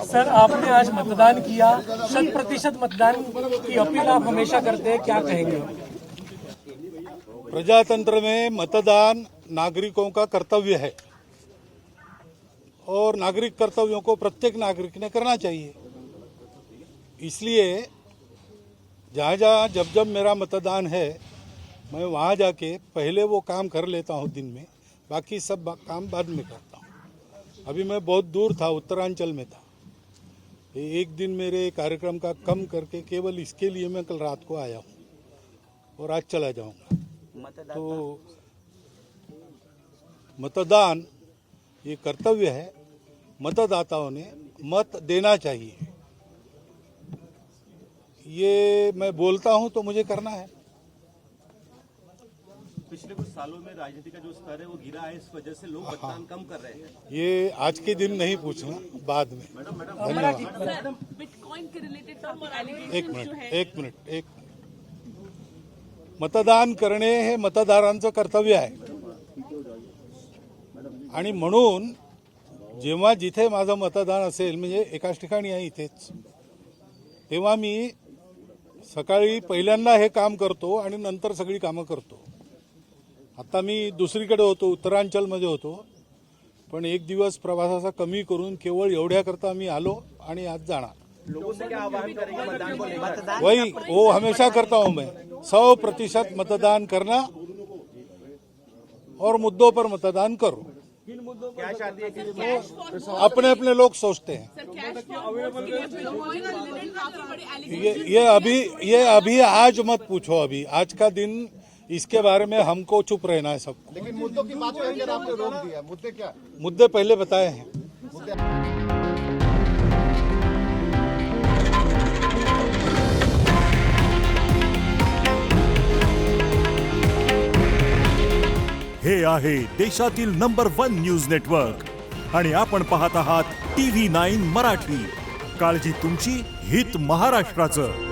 Sir, आपने आज मतदान किया, 100% मतदान की अपील आप हमेशा करते हैं, क्या कहेंगे? प्रजातंत्र में मतदान नागरिकों का कर्तव्य है और नागरिक कर्तव्यों को प्रत्येक नागरिक ने करना चाहिए। इसलिए जहाँ जहाँ जब जब मेरा मतदान है मैं वहाँ जाके पहले वो काम कर लेता हूँ दिन में, बाकी सब काम बाद में करता हूँ। अभी मैं बहुत दूर था, उत्तरांचल में था। एक दिन मेरे कार्यक्रम का कम करके केवल इसके लिए मैं कल रात को आया हूँ और आज चला जाऊँगा। तो मतदान ये कर्तव्य है, मतदाताओं ने मत देना चाहिए। ये मैं बोलता हूं तो मुझे करना है। पिछले कुछ सालों में राजनीति का जो स्तर है वो गिरा है, इस वजह से लोग मतदान कम कर रहे हैं। ये आज के दिन नहीं पूछना, बाद में। धन्यवाद। बिटकॉइन के रिलेटेड एक मिनिट मतदान करणे हे मतदारांचं कर्तव्य आहे आणि म्हणून जेव्हा जिथे माझं मतदान असेल, म्हणजे एकाच ठिकाणी आहे इथेच, तेव्हा मी सकाळी पहिल्यांदा हे काम करतो आणि नंतर सगळी कामं करतो। आता मी दुसरीकडे होतो, उत्तरांचलमध्ये होतो, पण एक दिवस प्रवासाचा कमी करून केवळ एवढ्याकरता मी आलो आणि आज जाणार। लोगों से क्या आह्वान करेंगे मतदान को लेकर? वही वो हमेशा करता हूं मैं, 100% मतदान करना और मुद्दों पर मतदान करो। क्या चाहती है कि अपने अपने लोग सोचते हैं। ये अभी आज मत पूछो, अभी आज का दिन इसके बारे में हमको चुप रहना है सबको। लेकिन मुद्दों की बात करके आपने रोक दिया। मुद्दे क्या? मुद्दे पहले बताए हैं। हे आहे देशातील नंबर 1 न्यूज नेटवर्क आणि आपण पाहत आहात TV9 मराठी। काळजी तुमची, हित महाराष्ट्राचं।